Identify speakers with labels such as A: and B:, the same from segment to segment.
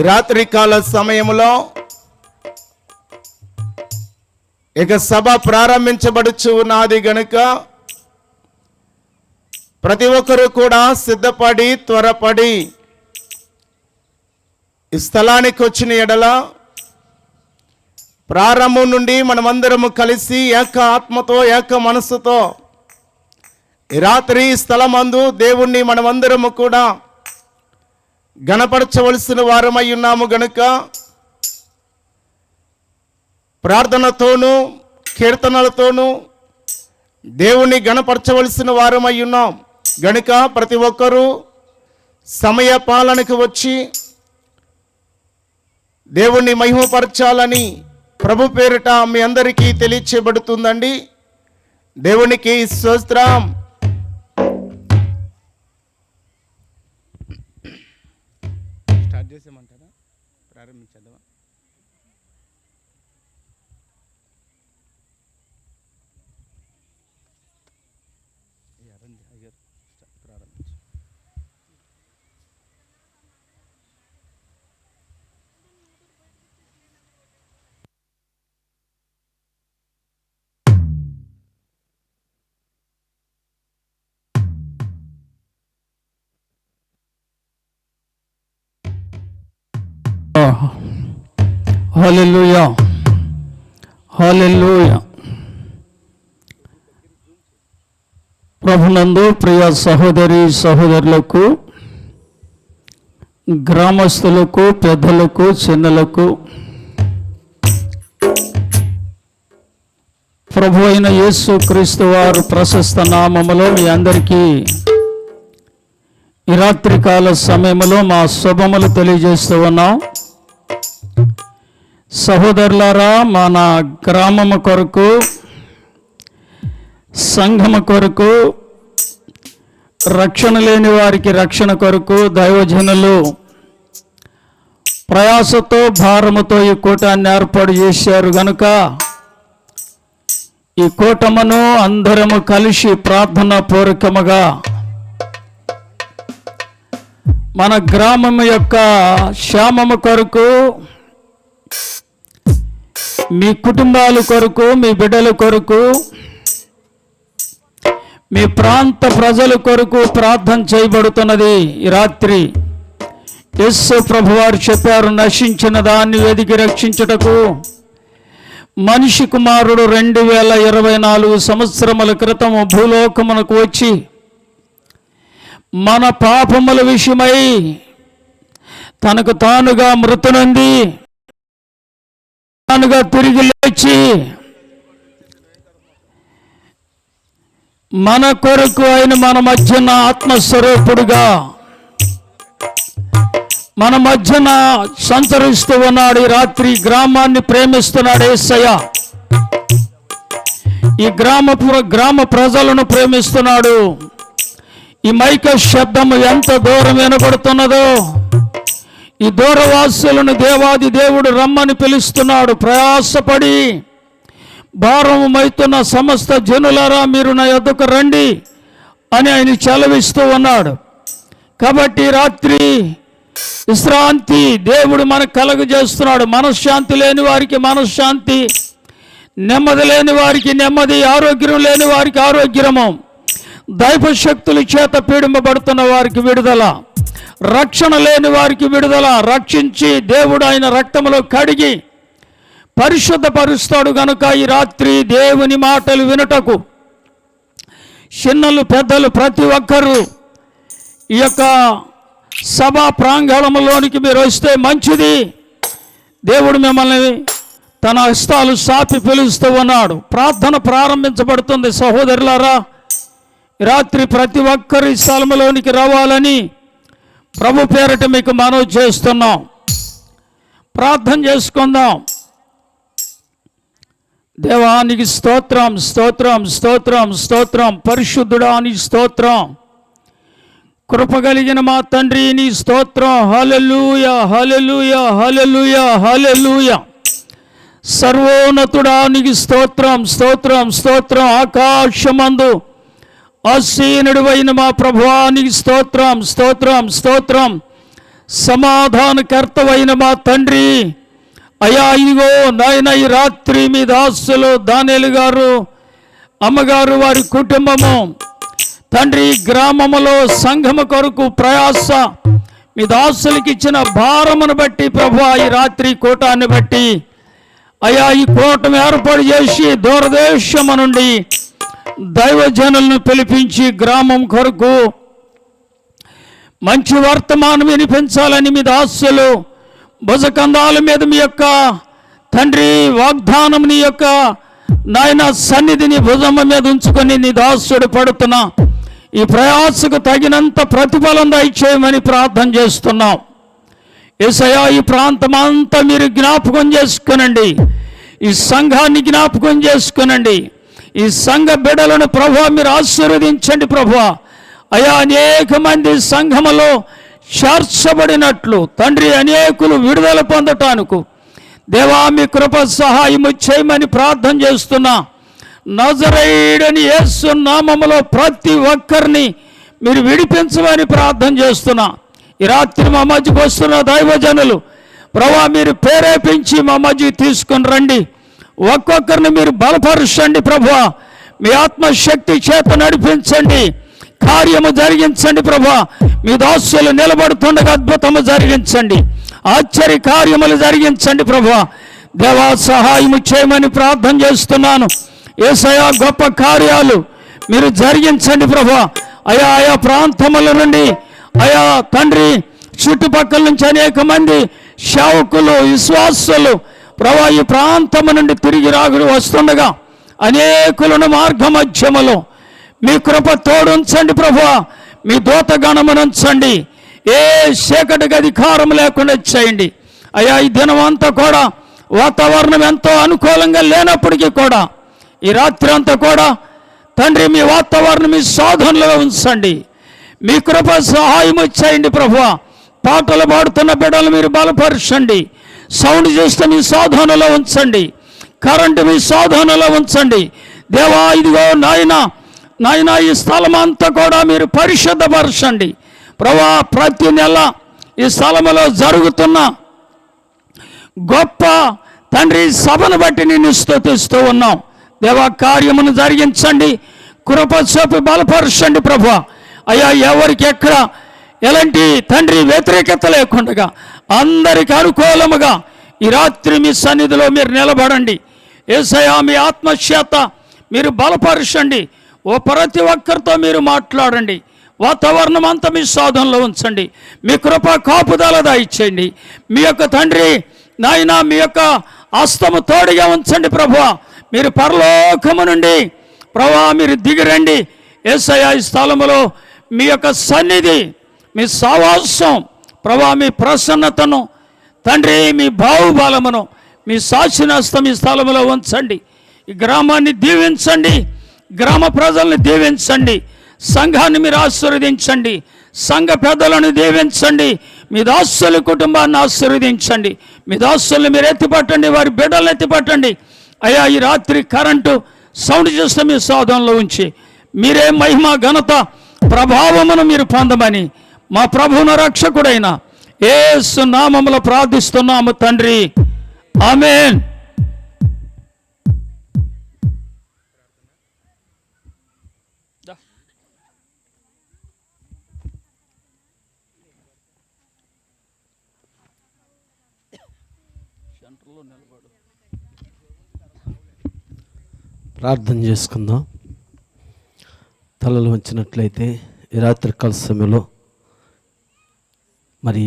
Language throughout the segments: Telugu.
A: రాత్రికాల సమయంలో ఇక సభ ప్రారంభించబడుచు ఉన్నది గనుక ప్రతి ఒక్కరూ కూడా సిద్ధపడి త్వరపడి ఈ స్థలానికి వచ్చిన ఎడల ప్రారంభం నుండి మనమందరము కలిసి ఏక ఆత్మతో ఏక మనస్సుతో ఈ రాత్రి స్థలమందు దేవుణ్ణి మనమందరము కూడా గణపరచవలసిన వారమై ఉన్నాము గనుక ప్రార్థనతోనూ కీర్తనలతోనూ దేవుణ్ణి గణపరచవలసిన వారమై ఉన్నాం గనుక ప్రతి ఒక్కరూ సమయ పాలనకు వచ్చి దేవుణ్ణి మహిమపరచాలని ప్రభు పేరిట మీ అందరికీ తెలియచేయబడుతుందండి. దేవునికి స్తోత్రం. స్టార్ట్ చేసేమంటారా? ప్రారంభించేద్దామా? ప్రారంభించు.
B: హల్లెలూయా, హల్లెలూయా. ప్రభునందు ప్రియ సహోదరి సహోదరులకు, గ్రామస్తులకు, పెద్దలకు, చిన్నలకు ప్రభు అయిన యేసు క్రీస్తు వారు ప్రశస్త నామములో మీ అందరికీ ఈ రాత్రికాల సమయంలో మా శుభములు తెలియజేస్తూ ఉన్నాం. సహోదరులారా, మన గ్రామము కొరకు, సంఘము కొరకు, రక్షణ లేని వారికి రక్షణ కొరకు దైవజనులు ప్రయాసతో భారముతో ఈ కూటాన్ని ఏర్పాటు చేశారు గనుక ఈ కూటమును అందరము కలిసి ప్రార్థనా పూర్వకముగా మన గ్రామం యొక్క క్షేమము కొరకు, మీ కుటుంబాల కొరకు, మీ బిడ్డల కొరకు, మీ ప్రాంత ప్రజల కొరకు ప్రార్థన చేయబడుతున్నది. ఈ రాత్రి యేసు ప్రభువారు చెప్పారు, నశించిన దాన్ని వెదికి రక్షించుటకు మనిషి కుమారుడు 2024 సంవత్సరముల క్రితము భూలోకమునకు వచ్చి మన పాపముల విషయమై తనకు తానుగా మృతునంది తానుగా తిరిగి లేచి మన కొరకు ఆయన మన మధ్యన ఆత్మస్వరూపుడుగా మన మధ్యన సంచరిస్తూ ఉన్నాడు. ఈ రాత్రి గ్రామాన్ని ప్రేమిస్తున్నాడు యేసయ్య. ఈ గ్రామ ప్రజలను ప్రేమిస్తున్నాడు. ఈ మైక శబ్దము ఎంత దూరం వినబడుతున్నదో ఈ దూరవాసులను దేవాది దేవుడు రమ్మని పిలుస్తున్నాడు. ప్రయాసపడి భారమైతున్న సమస్త జనులారా, మీరు నా యొద్దకు రండి అని ఆయన చెలవిస్తూ ఉన్నాడు. కాబట్టి రాత్రి విశ్రాంతి దేవుడు మనకు కలుగజేస్తున్నాడు. మనశ్శాంతి లేని వారికి మనశ్శాంతి, నెమ్మది లేని వారికి నెమ్మది, ఆరోగ్యం లేని వారికి ఆరోగ్యము, దైవశక్తుల చేత పీడింపబడుతున్న వారికి విడుదల, రక్షణ లేని వారికి విడుదల, రక్షించి దేవుడు ఆయన రక్తములో కడిగి పరిశుద్ధపరుస్తాడు. గనుక ఈ రాత్రి దేవుని మాటలు వినుటకు చిన్నలు పెద్దలు ప్రతి ఒక్కరూ ఈ యొక్క సభా ప్రాంగణంలోనికి మీరు వస్తే మంచిది. దేవుడు మిమ్మల్ని తన హస్తాలు సాపి పిలుస్తూ ఉన్నాడు. ప్రార్థన ప్రారంభించబడుతుంది. సహోదరులారా, రాత్రి ప్రతి ఒక్కరి స్థలంలోనికి రావాలని ప్రభు పేరిట మీకు మనవి చేస్తున్నాం. ప్రార్థన చేసుకుందాం. దేవానికి స్తోత్రం, స్తోత్రం, స్తోత్రం, స్తోత్రం. పరిశుద్ధుడానికి స్తోత్రం. కృపగలిగిన మా తండ్రి నీ స్తోత్రం. హల్లెలూయా, హల్లెలూయా, హల్లెలూయా, హల్లెలూయా. సర్వోన్నతుడానికి స్తోత్రం, స్తోత్రం, స్తోత్రం. ఆకాశమందు ఆసీనుడైన మా ప్రభువానికి స్తోత్రం, స్తోత్రం, స్తోత్రం. సమాధానకర్తవైన మా తండ్రి, అయ్యా ఇదిగో నాయన ఈ రాత్రి మీ దాసులు దానియేలు గారు, అమ్మగారు, వారి కుటుంబము తండ్రి గ్రామములో సంఘము కొరకు ప్రయాస మీ దాసులకి ఇచ్చిన భారమును బట్టి ప్రభువా, ఈ రాత్రి కూటాన్ని బట్టి అయ్యా ఈ కూటమి ఏర్పాటు చేసి దూరదేశము నుండి దైవజనులను పిలిపించి గ్రామం కొరకు మంచి వర్తమానం వినిపించాలని మీ దాసులు భుజకంధాల మీద మీ యొక్క తండ్రి వాగ్దానం నీ యొక్క నాయన సన్నిధిని భుజం మీద ఉంచుకొని నీ దాసుడు పడుతున్నా ఈ ప్రయాసకు తగినంత ప్రతిఫలం దయచేయమని ప్రార్థన చేస్తున్నాం. యేసయ్యా ఈ ప్రాంతం అంతా మీరు జ్ఞాపకం చేసుకునండి, ఈ సంఘాన్ని జ్ఞాపకం చేసుకునండి, ఈ సంఘ బిడ్డలను ప్రభువా మీరు ఆశీర్వదించండి ప్రభువా. అయా అనేక మంది సంఘములో చేర్చబడినట్లు తండ్రి అనేకులు విడుదల పొందటానికి దేవా మీ కృప సహాయము చేయమని ప్రార్థన చేస్తున్నా. నజరేయుడని యేసు నామములో ప్రతి ఒక్కరిని మీరు విడిపించమని ప్రార్థన చేస్తున్నా. ఈ రాత్రి మా మధ్యకు వస్తున్న దైవజనులు ప్రభువా మీరు ప్రేరేపించి మా మధ్యకు తీసుకుని రండి. ఒక్కొక్కరిని మీరు బలపరచండి ప్రభువా, మీ ఆత్మశక్తి చేత నడిపించండి, కార్యము జరిగించండి ప్రభువా. మీ దాసులు నిలబడుతుండగా అద్భుతము జరిగించండి, ఆశ్చర్య కార్యములు జరిగించండి ప్రభువా. దేవా సహాయము చేయమని ప్రార్థన చేస్తున్నాను. యేసయ్యా గొప్ప కార్యాలు మీరు జరిగించండి ప్రభువా. అయా ఆయా ప్రాంతముల నుండి అయా తండ్రి చుట్టుపక్కల నుంచి అనేక మంది సేవకులు విశ్వాసులు ప్రభువా ఈ ప్రాంతము నుండి తిరిగి రాగుడు వస్తుండగా అనేకులను మార్గ మధ్యములో మీ కృప తోడుంచండి ప్రభువా. మీ దూతగణమునుంచండి, ఏ చీకటికి అధికారం లేకుండా చేయండి. అయ్యా ఈ దినం అంతా కూడా వాతావరణం ఎంతో అనుకూలంగా లేనప్పటికీ కూడా ఈ రాత్రి అంతా కూడా తండ్రి మీ వాతావరణం మీ సాధనలో ఉంచండి, మీ కృప సహాయం చేయండి ప్రభువా. పాటలు పాడుతున్న బిడ్డలు మీరు బలపరచండి, సౌండ్ చేస్తే మీ సాధనలో ఉంచండి, కరెంటు మీ సాధనలో ఉంచండి దేవా. ఇదిగో నాయన ఈ స్థలం అంతా కూడా మీరు పరిశుద్ధపరచండి ప్రభువా. ప్రతి నెల ఈ స్థలములో జరుగుతున్న గొప్ప తండ్రి సభను బట్టి నిన్ను స్తుతిస్తూ ఉన్నాం దేవా. కార్యమును జరిగించండి, కృప చూపి బలపరచండి ప్రభువా. అయ్యా ఎవరికి ఎక్కడ ఎలాంటి తండ్రి వ్యతిరేకత లేకుండా అందరికి అనుకూలముగా ఈ రాత్రి మీ సన్నిధిలో మీరు నిలబడండి. యేసయ్యా మీ ఆత్మచేత మీరు బలపరచండి. ఓ ప్రతి ఒక్కరితో మీరు మాట్లాడండి, వాతావరణం అంతా మీ సాధనలో ఉంచండి, మీ కృప కాపుదల దయచేయండి. మీ యొక్క తండ్రి నాయన మీ యొక్క హస్తము తోడుగా ఉంచండి ప్రభువా. మీరు పరలోకము నుండి ప్రభువా మీరు దిగిరండి. యేసయ్యా ఈ స్థలములో మీ యొక్క సన్నిధి, మీ సావాసం ప్రభువా, మీ ప్రసన్నతను తండ్రి మీ బాహుబలమును మీ సాక్షినస్తం ఈ స్థలములో ఉంచండి. ఈ గ్రామాన్ని దీవించండి, గ్రామ ప్రజల్ని దీవించండి, సంఘాన్ని మీరు ఆశీర్వదించండి, సంఘ పెద్దలను దీవించండి, మీ దాసుల కుటుంబాన్ని ఆశీర్వదించండి. మీ దాసుల్ని మీరు ఎత్తిపట్టండి, వారి బిడ్డలను ఎత్తిపట్టండి. అయ్యా ఈ రాత్రి కరెంటు సౌండ్ చేస్తే మీ సాధనలో ఉంచి మీరే మహిమ ఘనత ప్రభావమును మీరు పొందమని మా ప్రభువున రక్షకుడైన యేసు నామములో ప్రార్థిస్తున్నాము తండ్రి, ఆమేన్.
C: ప్రార్థన చేసుకుందాం. తలలు వంచినట్లయితే ఈ రాత్రికాల సమయంలో మరి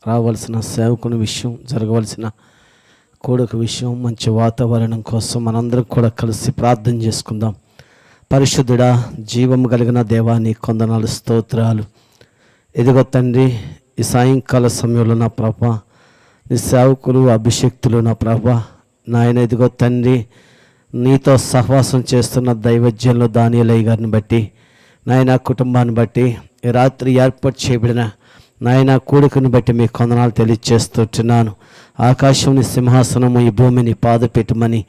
C: రావాల్సిన సేవకుని విషయం, జరగవలసిన కూడక విషయం, మంచి వాతావరణం కోసం మనందరం కూడా కలిసి ప్రార్థన చేసుకుందాం. పరిశుద్ధుడా, జీవం కలిగిన దేవాన్ని కొందనాలు, స్తోత్రాలు. ఎదుగో తండ్రి, ఈ సాయంకాల సమయంలో నా ప్రభా నీ సేవకులు అభిషక్తులు నా ప్రభా నాయన, ఎదుగో తండ్రి నీతో సహవాసం చేస్తున్న దైవజ్యంలో దానియేలయ్య గారిని బట్టి నాయన, కుటుంబాన్ని బట్టి ఈ రాత్రి ఏర్పాటు చేయబడిన నాయన కూడికను బట్టి మీ కొందనాలు తెలియజేస్తున్నాను. ఆకాశంని సింహాసనము, ఈ భూమిని పాదపెట్టమని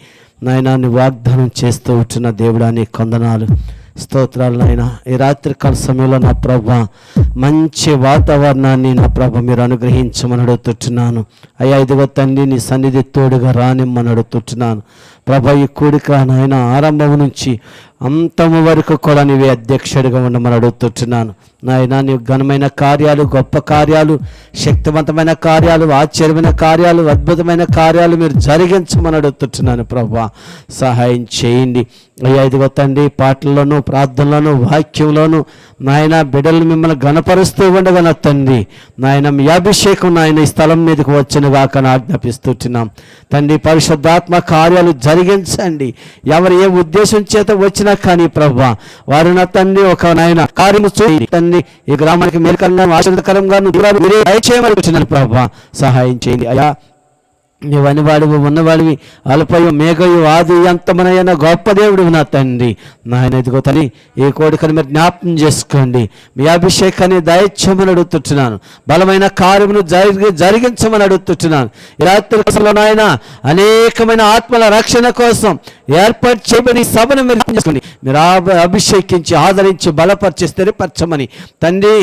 C: నాయన నీ వాగ్దానం చేస్తూ ఉంటున్న దేవుడా నీ కొందనాలు. స్తోత్రాలు నాయన. ఈ రాత్రికాల సమయంలో నా ప్రభా మంచి వాతావరణాన్ని నా ప్రభ మీరు అనుగ్రహించమని అడుగుతున్నాను అయ్యా. ఇదిగో తండ్రి నీ సన్నిధి తోడుగా రానిమ్మని అడుగుతున్నాను ప్రభ. ఈ కూడిక నాయన ఆరంభం నుంచి అంతము వరకు కూడా నీవే అధ్యక్షుడిగా ఉండమని అడుగుతున్నాను నాయన. నీవు ఘనమైన కార్యాలు, గొప్ప కార్యాలు, శక్తివంతమైన కార్యాలు, ఆశ్చర్యమైన కార్యాలు, అద్భుతమైన కార్యాలు మీరు జరిగించమని అడుగుతున్నాను ప్రభా. సహాయం చేయండి అయ్యా. ఇదిగో తండ్రి పాటల్లోనూ, ప్రార్థనలోనూ, వాక్యంలోనూ నాయన బిడ్డలు మిమ్మల్ని గణపరుస్తూ ఉండగా నా తండ్రి నాయన మీ అభిషేకం నాయన ఈ స్థలం మీదకి వచ్చినగాక ఆజ్ఞాపిస్తున్నాం తండ్రి. పరిశుద్ధాత్మ కార్యాలు జరిగించండి. ఎవరు ఏ ఉద్దేశం చేత వచ్చినా కానీ ప్రభా వారు నా తండ్రి ఒక నాయన కార్యము చూడండి తండ్రి. ఈ గ్రామానికి మేలుకరంగా, ఆశీర్వదకరంగా మీరే దయచేయమని వచ్చినాను ప్రభా. సహాయం చేయండి అయ్యా. నీవు అనివాడివి, ఉన్నవాడివి, అల్పయు, మేఘయు, ఆది అంతమనైన గొప్ప దేవుడు నా తండ్రి నాయన. ఇదిగో తల్లి ఈ కోడికని మీరు జ్ఞాపకం చేసుకోండి. మీ అభిషేకాన్ని దయచేయమని అడుగుతున్నాను. బలమైన కార్యమును జరిగించమని అడుగుతున్నాను. ఈ రాత్రి నాయన అనేకమైన ఆత్మల రక్షణ కోసం ఏర్పాటు చేయబడి సభను మీరు చేసుకోండి. మీరు అభిషేకించి, ఆదరించి, బలపరిచి, స్థిరపరచమని తండ్రి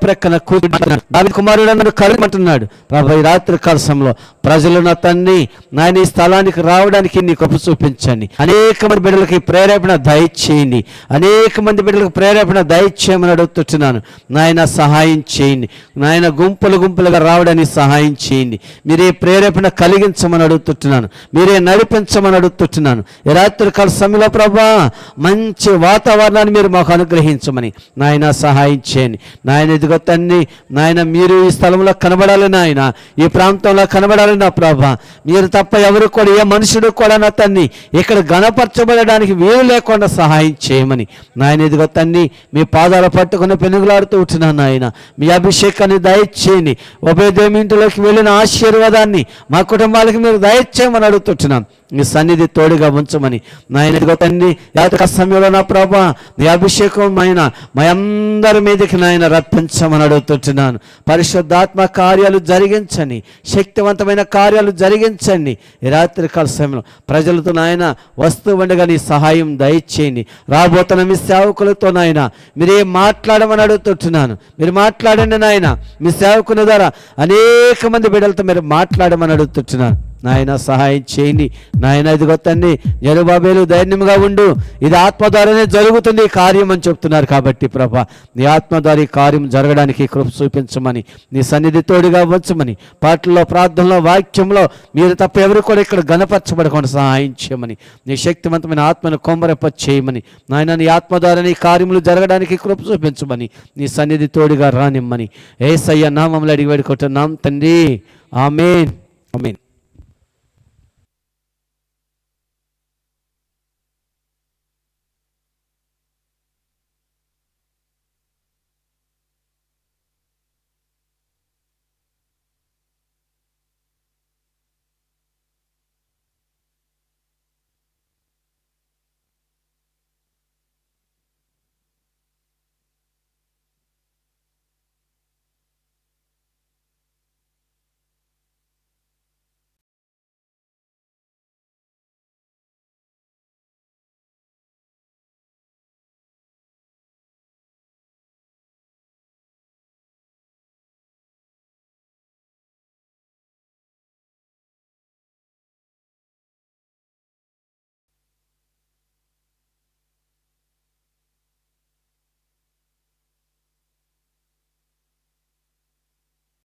C: ప్రక్కన కూర్చుంటున్నాడు. దావీదు కుమారుడు నన్ను కలుగమంటున్నాడు ప్రభు. ఈ రాత్రి కాలంలో ప్రజలు నా తండ్రి నాయన ఈ స్థలానికి రావడానికి నీ కృప చూపించండి. అనేక మంది బిడ్డలకి ప్రేరేపణ దయచేయండి. అనేక మంది బిడ్డలకు ప్రేరేపణ దయచేయమని అడుగుతున్నాను నాయన. సహాయం చేయండి నాయన. గుంపులు గుంపులుగా రావడానికి సహాయం చేయండి. మీరే ప్రేరేపణ కలిగించమని అడుగుతున్నాను. మీరే నడిపించమని అడుగుతున్నాను. ఈ రాత్రి కాల సమయంలో ప్రభా మంచి వాతావరణాన్ని మీరు మాకు అనుగ్రహించమని నాయన సహాయం చేయండి నాయన. ఇదిగో తండ్రి నాయన మీరు ఈ స్థలంలో కనబడాలి నాయన. ఈ ప్రాంతంలో కనబడాలి నా ప్రభా. మీరు తప్ప ఎవరు కూడా, ఏ మనుషుడు కూడా నా తండ్రి ఇక్కడ గణపరచబడడానికి వీలు లేకుండా సహాయం చేయమని నాయన. ఇదిగో తండ్రి మీ పాదాలు పట్టుకుని పెనుగులాడుతూ ఉంటున్నాను నాయన. మీ అభిషేకాన్ని దయచేయండి. ఉభయదేవి ఇంటిలోకి వెళ్ళిన ఆశీర్వాదాన్ని మా కుటుంబాలకి మీరు దయచేయమని అడుగుతున్నాను. మీ సన్నిధి తోడుగా ఉంచమని నాయన. ఇదిగో తండ్రి యాత్ర సమయంలో నా ప్రభా నీ అభిషేకం ఆయన మా అందరి మీదకి నాయన రప్పించమని అడుగుతున్నాను. పరిశుద్ధాత్మ కార్యాలు జరిగించండి. శక్తివంతమైన కార్యాలు జరిగించండి. ఈ రాత్రి కాల సమయంలో ప్రజలతో నాయన వస్తూ ఉండగా నీ సహాయం దయచేయండి. రాబోతున్న మీ సేవకులతో నాయన మీరే మాట్లాడమని అడుగుతున్నాను. మీరు మాట్లాడండి నాయన. మీ సేవకుని ద్వారా అనేక మంది బిడ్డలతో మీరు మాట్లాడమని అడుగుతున్నాను నాయన. సహాయం చేయండి నాయన. ఇదిగో తండ్రి జెరుబ్బాబెలు ధైర్యంగా ఉండు, ఇది ఆత్మ ద్వారానే జరుగుతుంది ఈ కార్యం అని చెప్తున్నారు కాబట్టి ప్రభా నీ ఆత్మ ద్వారా ఈ కార్యం జరగడానికి కృప చూపించమని, నీ సన్నిధి తోడుగా ఉంచమని, పాటల్లో, ప్రార్థనలో, వాక్యంలో మీరు తప్ప ఎవరు కూడా ఇక్కడ గణపరచబడకుండా సహాయం చేయమని, నీ శక్తివంతమైన ఆత్మను కొమ్మరెప్ప చేయమని నాయన. నీ ఆత్మ ద్వారా నీ కార్యములు జరగడానికి కృప చూపించమని, నీ సన్నిధి తోడుగా రానిమ్మని యేసయ్య నామములో అడిగి వేడుకుంటున్నాం తండ్రి. ఆమేన్, ఆమేన్.